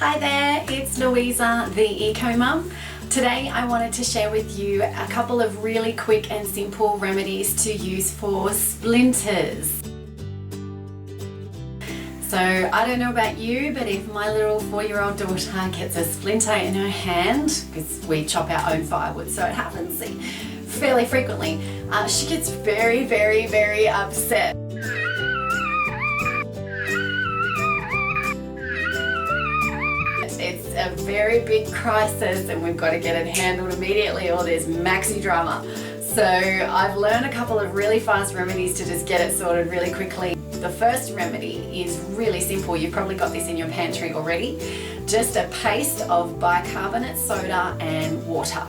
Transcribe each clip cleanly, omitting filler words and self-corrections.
Hi there, it's Louisa, the EcoMum. Today I wanted to share with you a couple of really quick and simple remedies to use for splinters. So I don't know about you, but if my little 4-year-old daughter gets a splinter in her hand, because we chop our own firewood, so it happens fairly frequently, she gets very upset. It's a very big crisis and we've got to get it handled immediately or there's maxi drama. So I've learned a couple of really fast remedies to just get it sorted really quickly. The first remedy is really simple. You've probably got this in your pantry already. Just a paste of bicarbonate soda and water.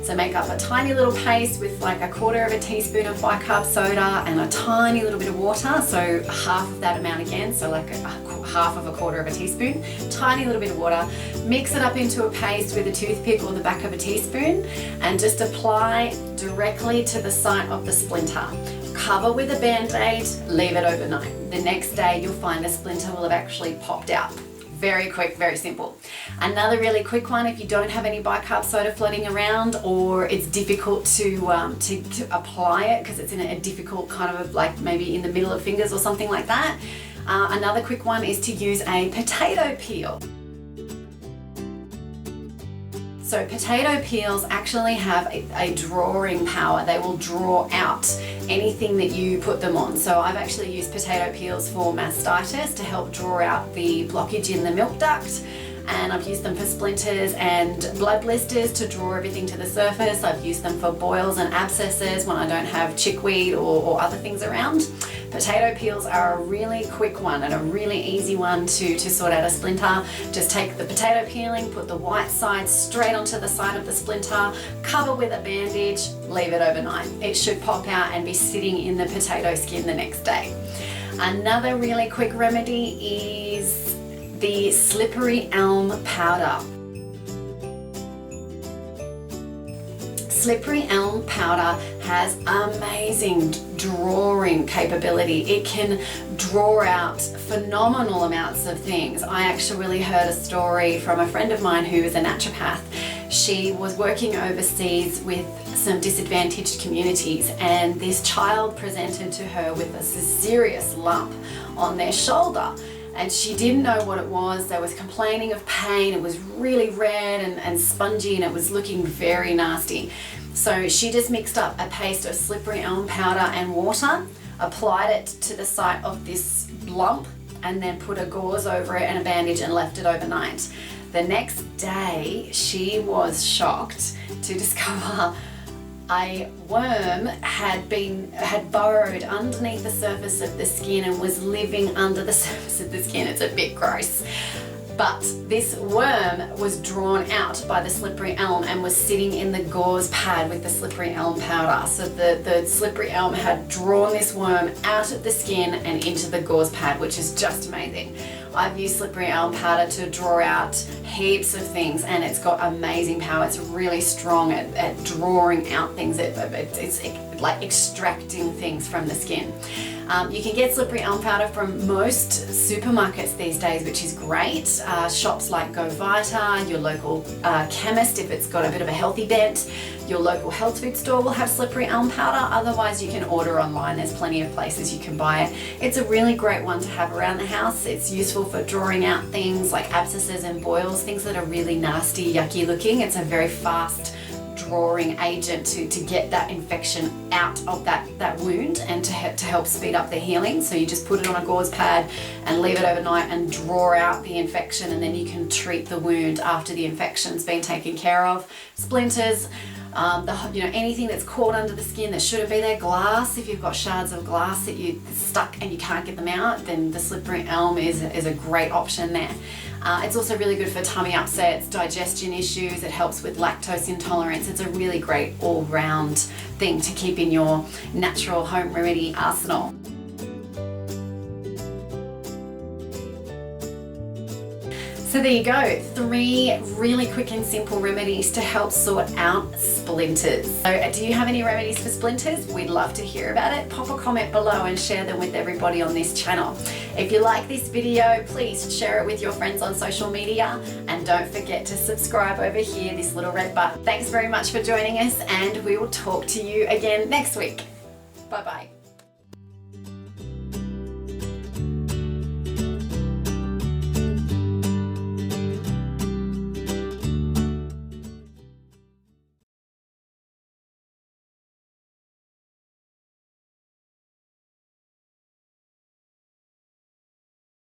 So make up a tiny little paste with like 1/4 teaspoon of bicarb soda and a tiny little bit of water, so half of that amount again, so like half of 1/4 teaspoon, tiny little bit of water. Mix it up into a paste with a toothpick or the back of a teaspoon and just apply directly to the site of the splinter. Cover with a band-aid, leave it overnight. The next day you'll find the splinter will have actually popped out. Very quick, very simple. Another really quick one, if you don't have any bicarb soda floating around or it's difficult to apply it because it's in a difficult kind of like maybe in the middle of fingers or something like that, another quick one is to use a potato peel. So potato peels actually have a drawing power. They will draw out anything that you put them on. So I've actually used potato peels for mastitis to help draw out the blockage in the milk duct. And I've used them for splinters and blood blisters to draw everything to the surface. I've used them for boils and abscesses when I don't have chickweed or other things around. Potato peels are a really quick one and a really easy one to sort out a splinter. Just take the potato peeling, put the white side straight onto the side of the splinter, cover with a bandage, leave it overnight. It should pop out and be sitting in the potato skin the next day. Another really quick remedy is the slippery elm powder. Slippery elm powder has amazing drawing capability. It can draw out phenomenal amounts of things. I actually heard a story from a friend of mine who is a naturopath. She was working overseas with some disadvantaged communities and this child presented to her with a serious lump on their shoulder. And she didn't know what it was. They was complaining of pain. It was really red and spongy and it was looking very nasty. So she just mixed up a paste of slippery elm powder and water, applied it to the site of this lump and then put a gauze over it and a bandage and left it overnight. The next day she was shocked to discover a worm had burrowed underneath the surface of the skin and was living under the surface of the skin. It's a bit gross. But this worm was drawn out by the slippery elm and was sitting in the gauze pad with the slippery elm powder. So the slippery elm had drawn this worm out of the skin and into the gauze pad, which is just amazing. I've used slippery elm powder to draw out heaps of things and it's got amazing power. It's really strong at drawing out things. It's like extracting things from the skin. You can get slippery elm powder from most supermarkets these days, which is great. Shops like Go Vita, your local chemist if it's got a bit of a healthy bent, your local health food store will have slippery elm powder. Otherwise you can order online. There's plenty of places you can buy it. It's a really great one to have around the house. It's useful for drawing out things like abscesses and boils, things that are really nasty, yucky looking. It's a very fast drawing agent to get that infection out of that wound and to help speed up the healing. So you just put it on a gauze pad and leave it overnight and draw out the infection and then you can treat the wound after the infection's been taken care of. Splinters, anything that's caught under the skin that shouldn't be there, glass, if you've got shards of glass that you stuck and you can't get them out, then the slippery elm is a great option there. It's also really good for tummy upsets, digestion issues. It helps with lactose intolerance. It's a really great all-round thing to keep in your natural home remedy arsenal. So there you go, 3 really quick and simple remedies to help sort out splinters. So do you have any remedies for splinters? We'd love to hear about it. Pop a comment below and share them with everybody on this channel. If you like this video, please share it with your friends on social media, and don't forget to subscribe over here, this little red button. Thanks very much for joining us, and we will talk to you again next week. Bye bye.